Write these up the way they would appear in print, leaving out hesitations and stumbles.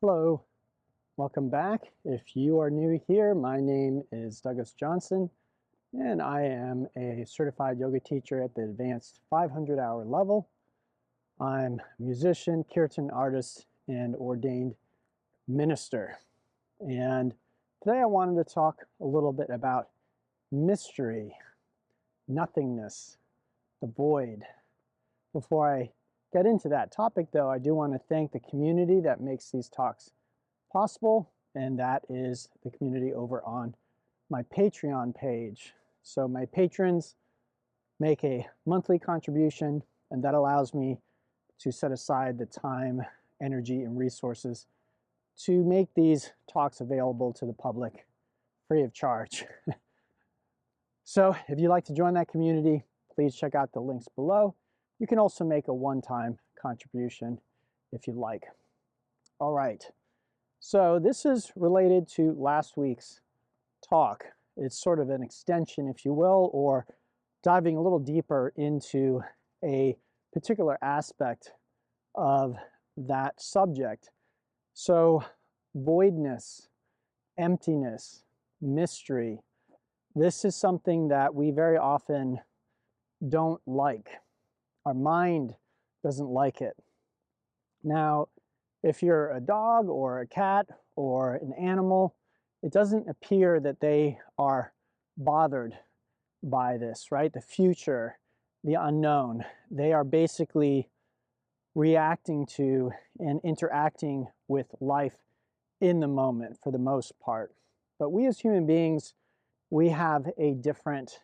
Hello, welcome back. If you are new here, my name is Douglas Johnson, and I am a certified yoga teacher at the advanced 500-hour level. I'm a musician, kirtan artist, and ordained minister. And today I wanted to talk a little bit about mystery, nothingness, the void. Before I get into that topic, though, I do want to thank the community that makes these talks possible, and that is the community over on my Patreon page. So my patrons make a monthly contribution, and that allows me to set aside the time, energy, and resources to make these talks available to the public free of charge. So if you'd like to join that community, please check out the links below. You can also make a one-time contribution if you'd like. All right, so this is related to last week's talk. It's sort of an extension, if you will, or diving a little deeper into a particular aspect of that subject. So voidness, emptiness, mystery, this is something that we very often don't like. Our mind doesn't like it. Now, if you're a dog or a cat or an animal, it doesn't appear that they are bothered by this, right? The future, the unknown. They are basically reacting to and interacting with life in the moment for the most part. But we as human beings, we have a different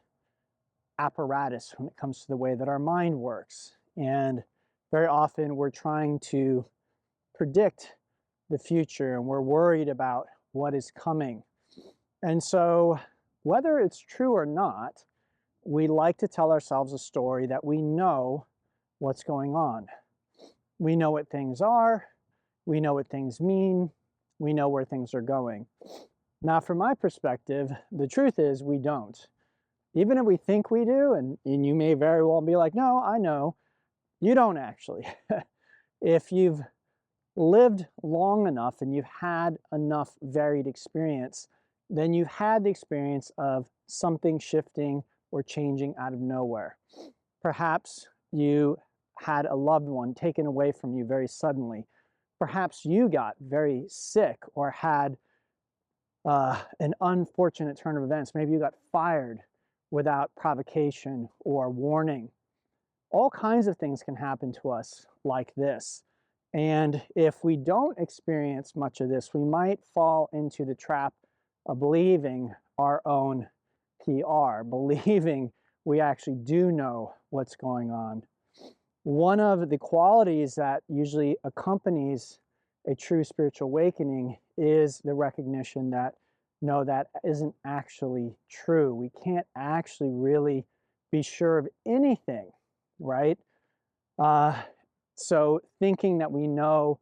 apparatus when it comes to the way that our mind works. And very often we're trying to predict the future and we're worried about what is coming. And so whether it's true or not, we like to tell ourselves a story that we know what's going on. We know what things are, we know what things mean, we know where things are going. Now, from my perspective, the truth is we don't. Even if we think we do, and you may very well be like, no, I know, you don't actually. If you've lived long enough and you've had enough varied experience, then you've had the experience of something shifting or changing out of nowhere. Perhaps you had a loved one taken away from you very suddenly. Perhaps you got very sick or had an unfortunate turn of events. Maybe you got fired without provocation or warning. All kinds of things can happen to us like this. And if we don't experience much of this, we might fall into the trap of believing our own PR, believing we actually do know what's going on. One of the qualities that usually accompanies a true spiritual awakening is the recognition that no, that isn't actually true. We can't actually really be sure of anything, right? So thinking that we know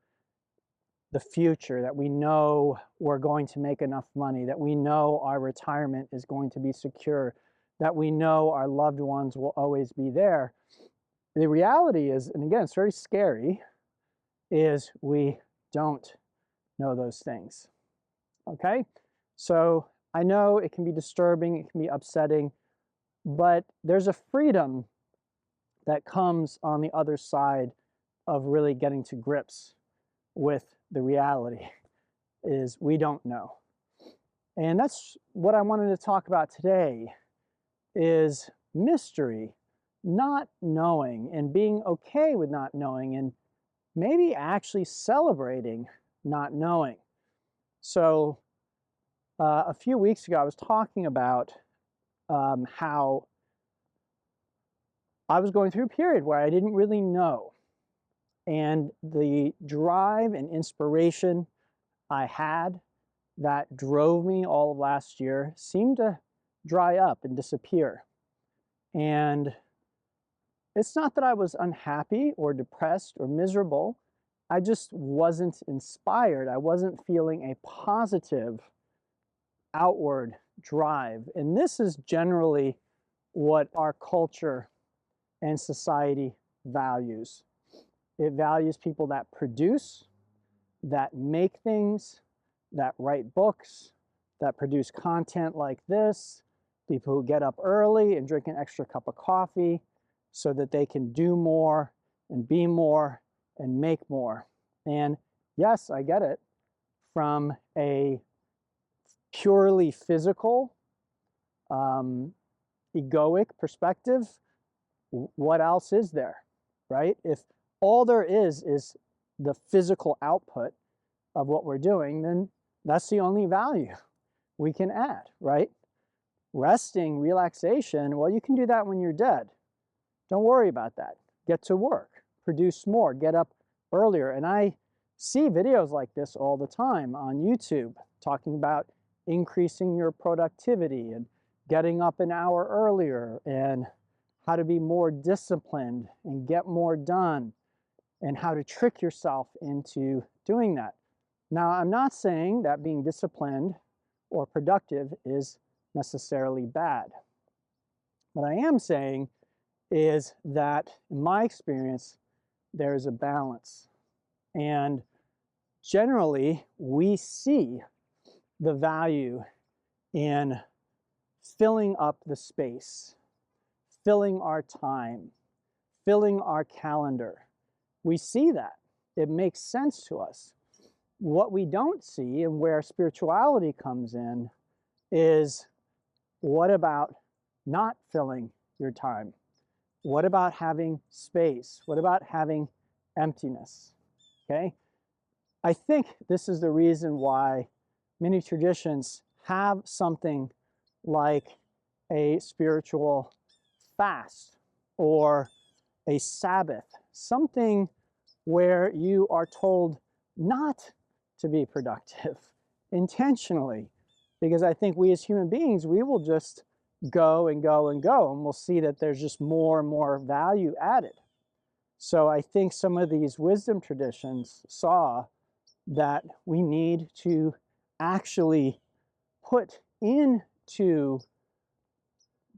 the future, that we know we're going to make enough money, that we know our retirement is going to be secure, that we know our loved ones will always be there. The reality is, and again, it's very scary, is we don't know those things, okay? So I know it can be disturbing, it can be upsetting, but there's a freedom that comes on the other side of really getting to grips with the reality, is we don't know. And that's what I wanted to talk about today, is mystery, not knowing and being okay with not knowing, and maybe actually celebrating not knowing. So a few weeks ago, I was talking about how I was going through a period where I didn't really know. And the drive and inspiration I had that drove me all of last year seemed to dry up and disappear. And it's not that I was unhappy or depressed or miserable. I just wasn't inspired. I wasn't feeling a positive outward drive. And this is generally what our culture and society values. It values people that produce, that make things, that write books, that produce content like this, people who get up early and drink an extra cup of coffee so that they can do more and be more and make more. And yes, I get it. From a purely physical, egoic perspective, what else is there, right? If all there is the physical output of what we're doing, then that's the only value we can add, right? Resting, relaxation, well, you can do that when you're dead. Don't worry about that. Get to work, produce more, get up earlier. And I see videos like this all the time on YouTube talking about increasing your productivity and getting up an hour earlier and how to be more disciplined and get more done and how to trick yourself into doing that. Now, I'm not saying that being disciplined or productive is necessarily bad. What I am saying is that, in my experience, there is a balance. And generally, we see the value in filling up the space, filling our time, filling our calendar. We see that. It makes sense to us. What we don't see, and where spirituality comes in, is what about not filling your time? What about having space? What about having emptiness? Okay? I think this is the reason why many traditions have something like a spiritual fast or a Sabbath, something where you are told not to be productive intentionally, because I think we as human beings, we will just go and go and go, and we'll see that there's just more and more value added. So I think some of these wisdom traditions saw that we need to actually put into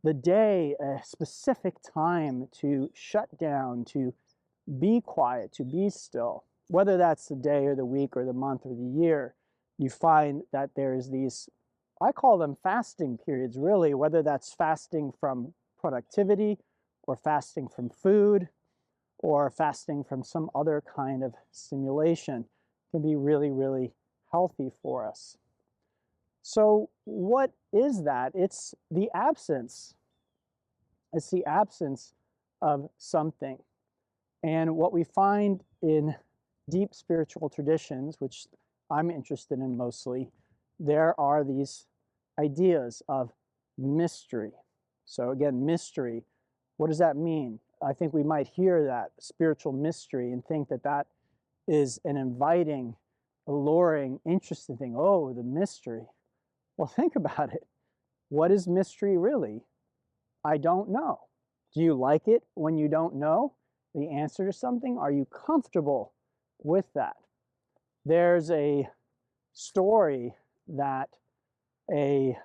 the day a specific time to shut down, to be quiet, to be still. Whether that's the day or the week or the month or the year, you find that there's these, I call them fasting periods, really, whether that's fasting from productivity or fasting from food or fasting from some other kind of stimulation, can be really, really healthy for us. So what is that? It's the absence. It's the absence of something. And what we find in deep spiritual traditions, which I'm interested in mostly, there are these ideas of mystery. So again, mystery, what does that mean? I think we might hear that, spiritual mystery, and think that that is an inviting, alluring, interesting thing. Oh, the mystery. Well, think about it. What is mystery really? I don't know. Do you like it when you don't know the answer to something? Are you comfortable with that? There's a story that a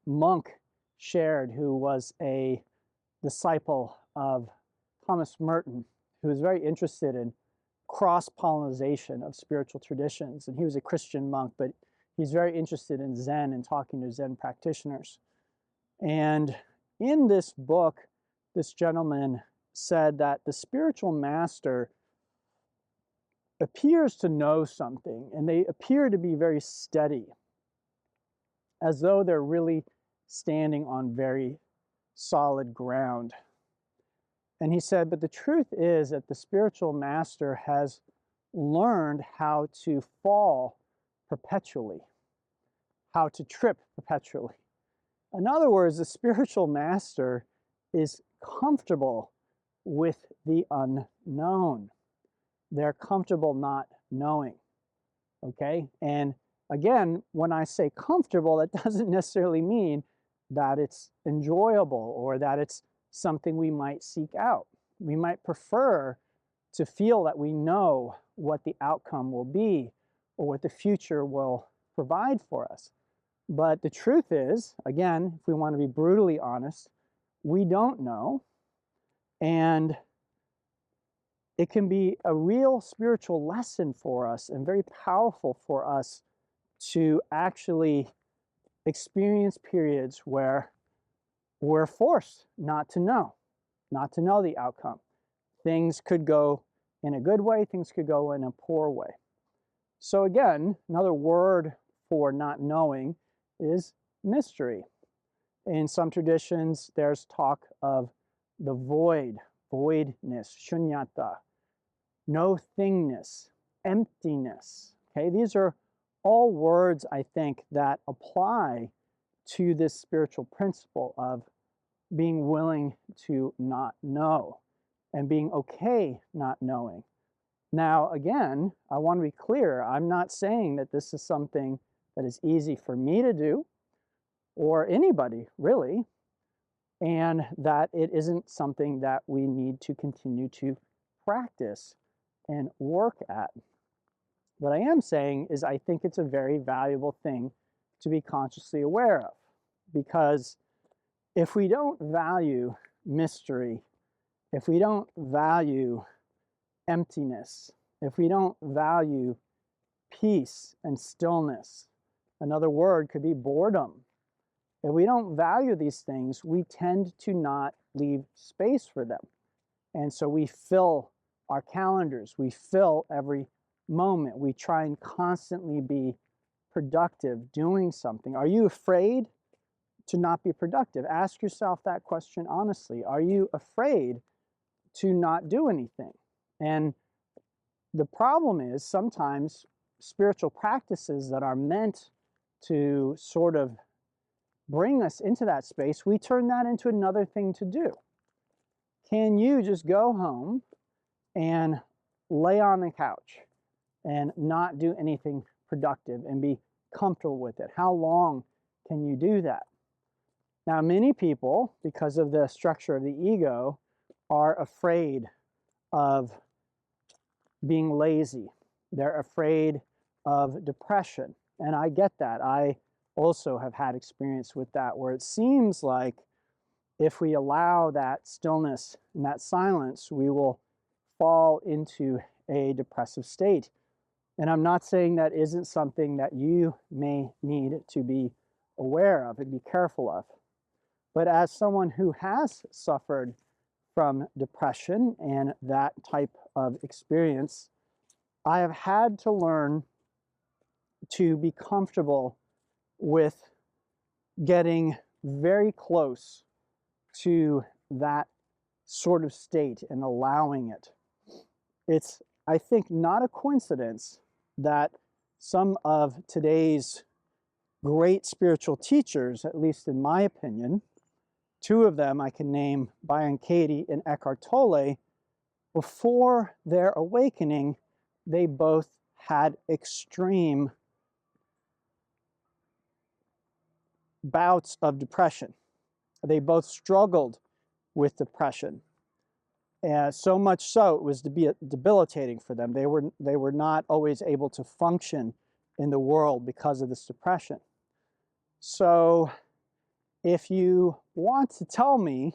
monk shared who was a disciple of Thomas Merton, who was very interested in cross-pollination of spiritual traditions. And he was a Christian monk, but he's very interested in Zen and talking to Zen practitioners. And in this book, this gentleman said that the spiritual master appears to know something, and they appear to be very steady, as though they're really standing on very solid ground. And he said, but the truth is that the spiritual master has learned how to fall perpetually, how to trip perpetually. In other words, the spiritual master is comfortable with the unknown. They're comfortable not knowing, okay? And again, when I say comfortable, that doesn't necessarily mean that it's enjoyable or that it's something we might seek out. We might prefer to feel that we know what the outcome will be or what the future will provide for us. But the truth is, again, if we want to be brutally honest, we don't know. And it can be a real spiritual lesson for us and very powerful for us to actually experience periods where we're forced not to know the outcome. Things could go in a good way, things could go in a poor way. So again, another word for not knowing is mystery. In some traditions, there's talk of the void, voidness, shunyata, no thingness, emptiness. Okay, these are all words, I think, that apply to this spiritual principle of being willing to not know and being okay not knowing. Now, again, I want to be clear. I'm not saying that this is something that is easy for me to do or anybody, really, and that it isn't something that we need to continue to practice and work at. What I am saying is I think it's a very valuable thing to be consciously aware of, because if we don't value mystery, if we don't value emptiness, if we don't value peace and stillness, another word could be boredom. If we don't value these things, we tend to not leave space for them. And so we fill our calendars, we fill every moment, we try and constantly be productive, doing something. Are you afraid to not be productive? Ask yourself that question honestly. Are you afraid to not do anything? And the problem is sometimes spiritual practices that are meant to sort of bring us into that space, we turn that into another thing to do. Can you just go home and lay on the couch and not do anything productive and be comfortable with it? How long can you do that? Now, many people, because of the structure of the ego, are afraid of being lazy. They're afraid of depression. And I get that. I also have had experience with that, where it seems like if we allow that stillness and that silence, we will fall into a depressive state. And I'm not saying that isn't something that you may need to be aware of and be careful of. But as someone who has suffered from depression and that type of experience, I have had to learn to be comfortable with getting very close to that sort of state and allowing it. It's, I think, not a coincidence that some of today's great spiritual teachers, at least in my opinion, two of them I can name, Byron Katie and Eckhart Tolle, before their awakening, they both had extreme bouts of depression. They both struggled with depression. So much so it was debilitating for them. They were not always able to function in the world because of this depression. So if you want to tell me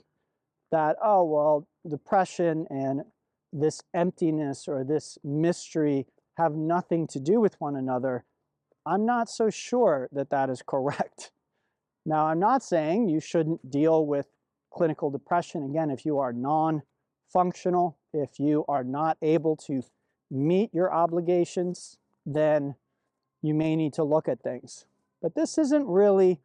that, oh, well, depression and this emptiness or this mystery have nothing to do with one another, I'm not so sure that that is correct. Now, I'm not saying you shouldn't deal with clinical depression. Again, if you are non-functional, if you are not able to meet your obligations, then you may need to look at things. But this isn't really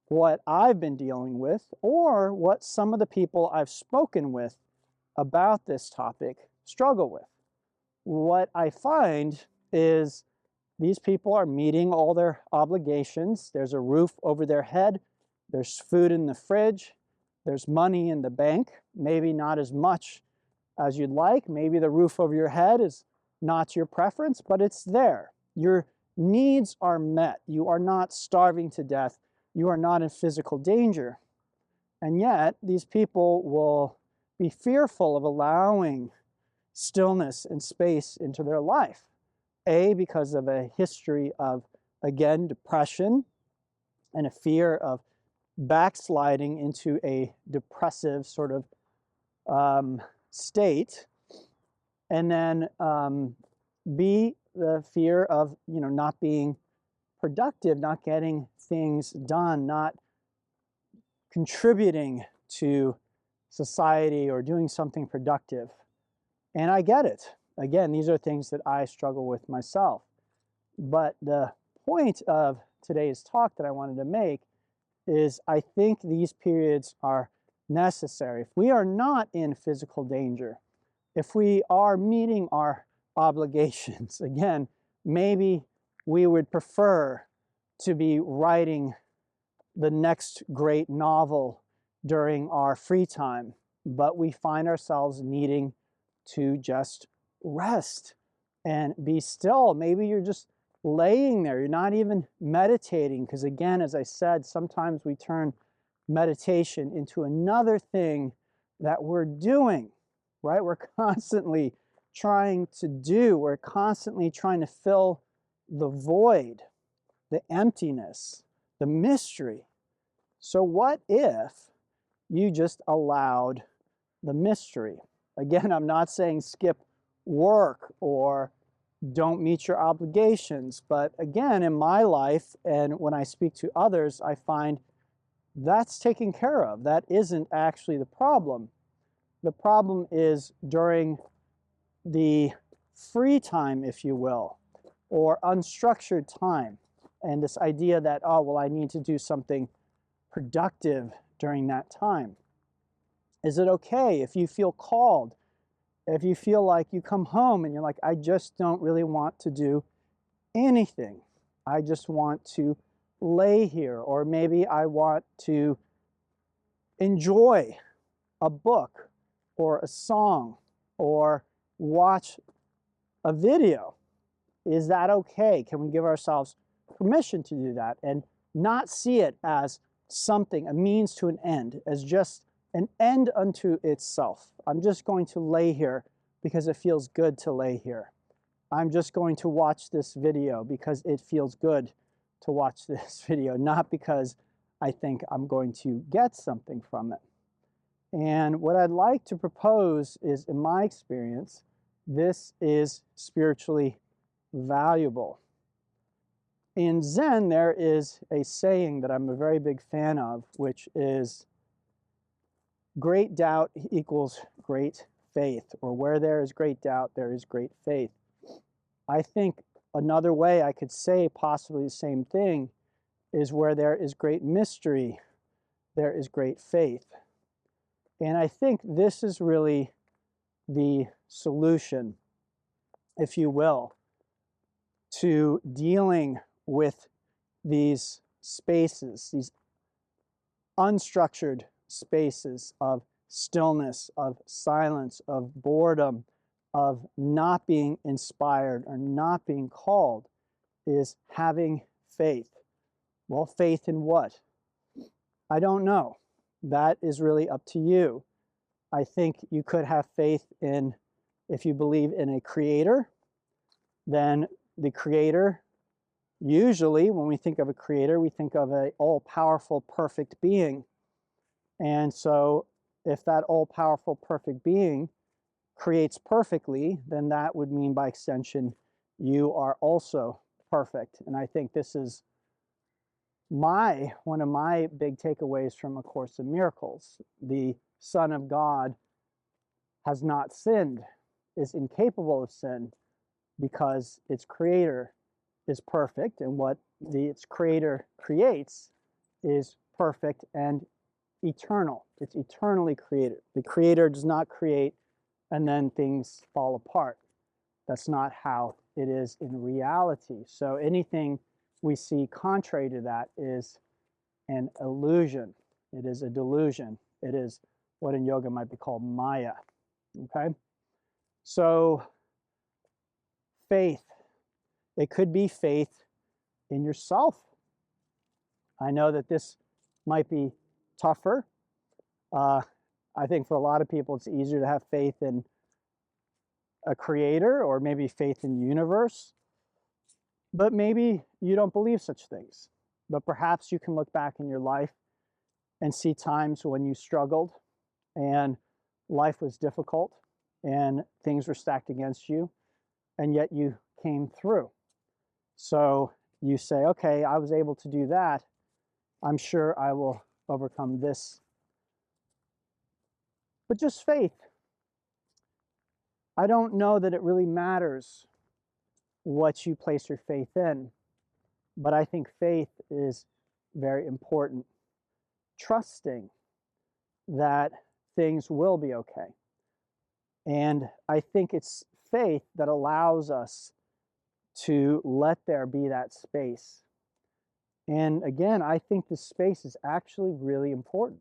what I've been dealing with or what some of the people I've spoken with about this topic struggle with. What I find is these people are meeting all their obligations. There's a roof over their head. There's food in the fridge. There's money in the bank. Maybe not as much as you'd like. Maybe the roof over your head is not your preference, but it's there. Your needs are met. You are not starving to death. You are not in physical danger. And yet, these people will be fearful of allowing stillness and space into their life. A, because of a history of, again, depression and a fear of backsliding into a depressive sort of state. And then B, the fear of, not being productive, not getting things done, not contributing to society or doing something productive. And I get it. Again, these are things that I struggle with myself. But the point of today's talk that I wanted to make is I think these periods are necessary. If we are not in physical danger, if we are meeting our obligations, again, maybe we would prefer to be writing the next great novel during our free time, but we find ourselves needing to just rest and be still. Maybe you're just laying there, you're not even meditating, because again, as I said, sometimes we turn meditation into another thing that we're doing, right? We're constantly trying to do, we're constantly trying to fill the void, the emptiness, the mystery. So what if you just allowed the mystery? Again, I'm not saying skip work or don't meet your obligations, but again, in my life and when I speak to others, I find that's taken care of. That isn't actually the problem. The problem is during the free time, if you will, or unstructured time, and this idea that, oh, well, I need to do something productive during that time. Is it okay if you feel called, if you feel like you come home and you're like, I just don't really want to do anything. I just want to lay here, or maybe I want to enjoy a book or a song or watch a video. Is that okay? Can we give ourselves permission to do that and not see it as something, a means to an end, as just an end unto itself? I'm just going to lay here because it feels good to lay here. I'm just going to watch this video because it feels good to watch this video, not because I think I'm going to get something from it. And what I'd like to propose is, in my experience, this is spiritually valuable. In Zen, there is a saying that I'm a very big fan of, which is great doubt equals great faith, or where there is great doubt, there is great faith. I think another way I could say possibly the same thing is where there is great mystery, there is great faith. And I think this is really the solution, if you will, to dealing with these spaces, these unstructured spaces of stillness, of silence, of boredom, of not being inspired or not being called, is having faith. Well, faith in what? I don't know. That is really up to you. I think you could have faith in, if you believe in a creator, then the creator, usually when we think of a creator, we think of an all-powerful, perfect being. And so if that all-powerful, perfect being creates perfectly, then that would mean by extension, you are also perfect. And I think this is one of my big takeaways from A Course in Miracles. The Son of God has not sinned, is incapable of sin, because its creator is perfect, and what its creator creates is perfect and eternal. It's eternally created. The creator does not create and then things fall apart. That's not how it is in reality. So anything we see contrary to that is an illusion. It is a delusion. It is what in yoga might be called Maya. Okay? So faith. It could be faith in yourself. I know that this might be tougher. I think for a lot of people it's easier to have faith in a creator, or maybe faith in the universe. But maybe you don't believe such things. But perhaps you can look back in your life and see times when you struggled and life was difficult, and things were stacked against you, and yet you came through. So you say, okay, I was able to do that. I'm sure I will overcome this. But just faith. I don't know that it really matters what you place your faith in, but I think faith is very important. Trusting that things will be okay. And I think it's faith that allows us to let there be that space. And again, I think this space is actually really important.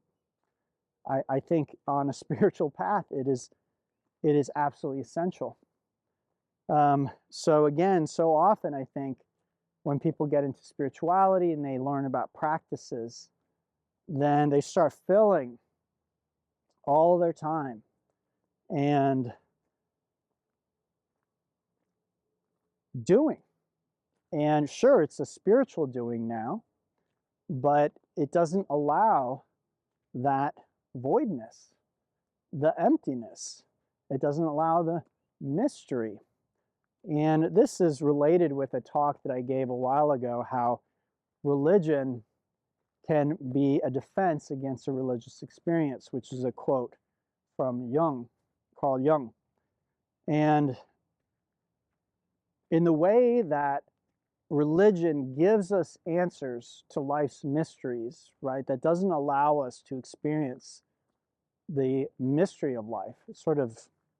I think on a spiritual path, it is absolutely essential. So again, so often I think when people get into spirituality and they learn about practices, then they start filling all their time and doing. And sure, it's a spiritual doing now, but it doesn't allow that voidness, the emptiness. It doesn't allow the mystery. And this is related with a talk that I gave a while ago, how religion can be a defense against a religious experience, which is a quote from Jung, Carl Jung. And in the way that religion gives us answers to life's mysteries, right, that doesn't allow us to experience the mystery of life, it sort of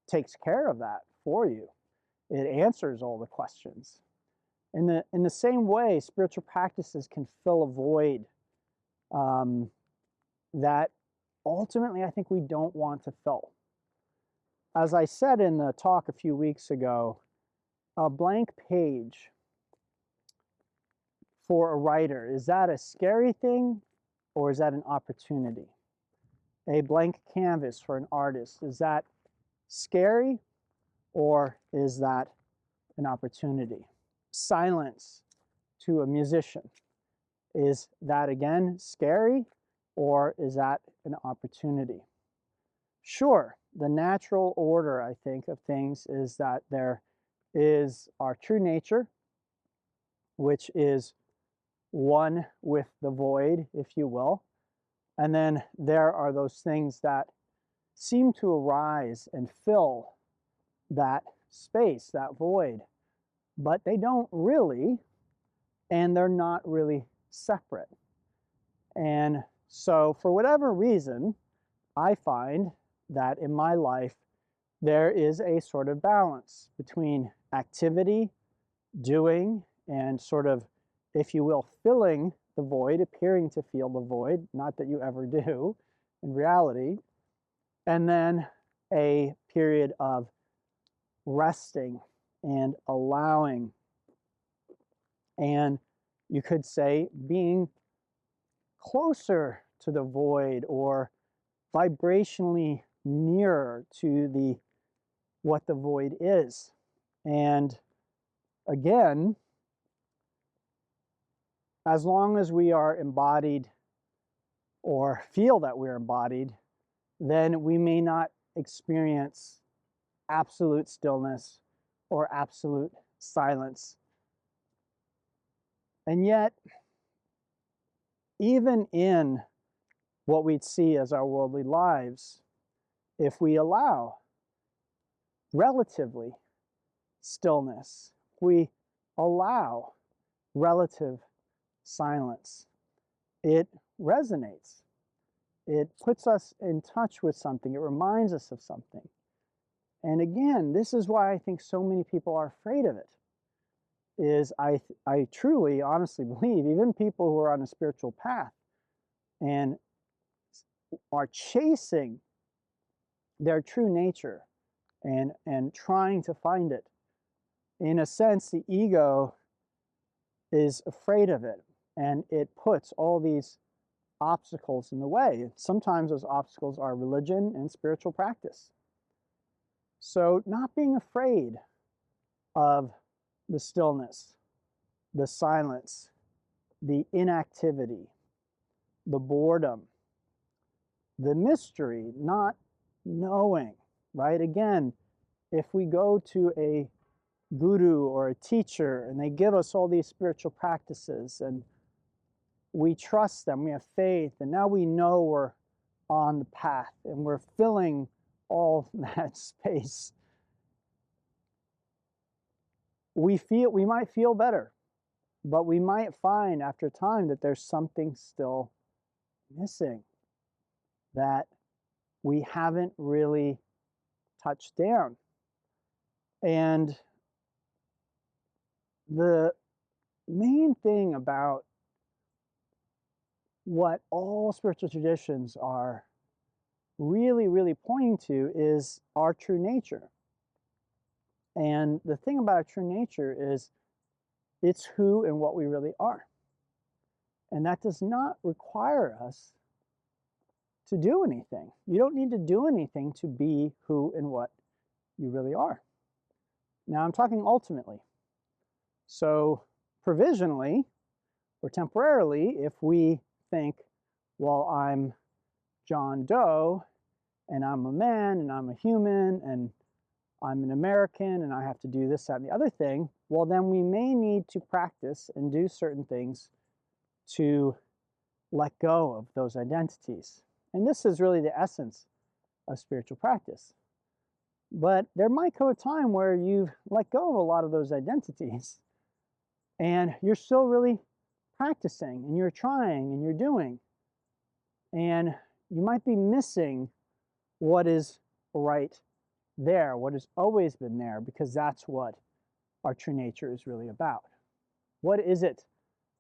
takes care of that for you. It answers all the questions. In the same way, spiritual practices can fill a void that ultimately I think we don't want to fill. As I said in the talk a few weeks ago, a blank page for a writer, is that a scary thing or is that an opportunity? A blank canvas for an artist, is that scary or is that an opportunity? Silence to a musician, is that again scary or is that an opportunity? Sure, the natural order, I think, of things is that there is our true nature, which is one with the void, if you will. And then there are those things that seem to arise and fill that space, that void, but they don't really, and they're not really separate. And so for whatever reason, I find that in my life, there is a sort of balance between activity, doing, and sort of, if you will, filling the void, appearing to feel the void, not that you ever do in reality, and then a period of resting and allowing, and you could say being closer to the void or vibrationally nearer to what the void is. And again, as long as we are embodied or feel that we're embodied, then we may not experience absolute stillness or absolute silence. And yet, even in what we'd see as our worldly lives, if we allow relatively stillness, we allow relative silence, it resonates. It puts us in touch with something. It reminds us of something. And again, this is why I think so many people are afraid of it. Is I truly, honestly believe even people who are on a spiritual path and are chasing their true nature and trying to find it, in a sense, the ego is afraid of it, and it puts all these obstacles in the way. Sometimes those obstacles are religion and spiritual practice. So not being afraid of the stillness, the silence, the inactivity, the boredom, the mystery, not knowing, right? Again, if we go to a guru or a teacher and they give us all these spiritual practices and we trust them, we have faith, and now we know we're on the path and we're filling all that space, we might feel better, but we might find after time that there's something still missing that we haven't really touched down. And the main thing about what all spiritual traditions are really, really pointing to is our true nature. And the thing about our true nature is it's who and what we really are. And that does not require us to do anything. You don't need to do anything to be who and what you really are. Now I'm talking ultimately. So provisionally or temporarily, if we think, well, I'm John Doe and I'm a man and I'm a human and I'm an American and I have to do this, that, and the other thing, well, then we may need to practice and do certain things to let go of those identities. And this is really the essence of spiritual practice. But there might come a time where you've let go of a lot of those identities and you're still really practicing and you're trying and you're doing. And you might be missing what is right there, what has always been there, because that's what our true nature is really about. What is it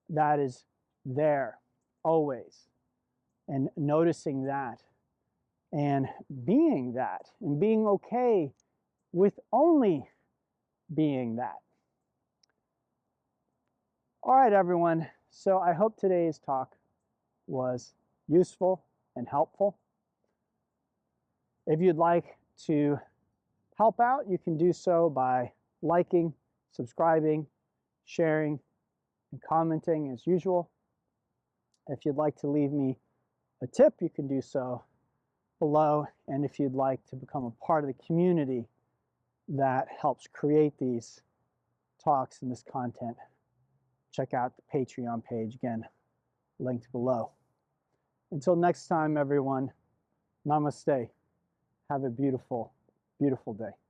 that is there always? And noticing that and being that and being okay with only being that. All right, everyone. So I hope today's talk was useful and helpful. If you'd like to help out, you can do so by liking, subscribing, sharing, and commenting as usual. If you'd like to leave me a tip, you can do so below. And if you'd like to become a part of the community that helps create these talks and this content, check out the Patreon page, again, linked below. Until next time, everyone, namaste. Have a beautiful, beautiful day.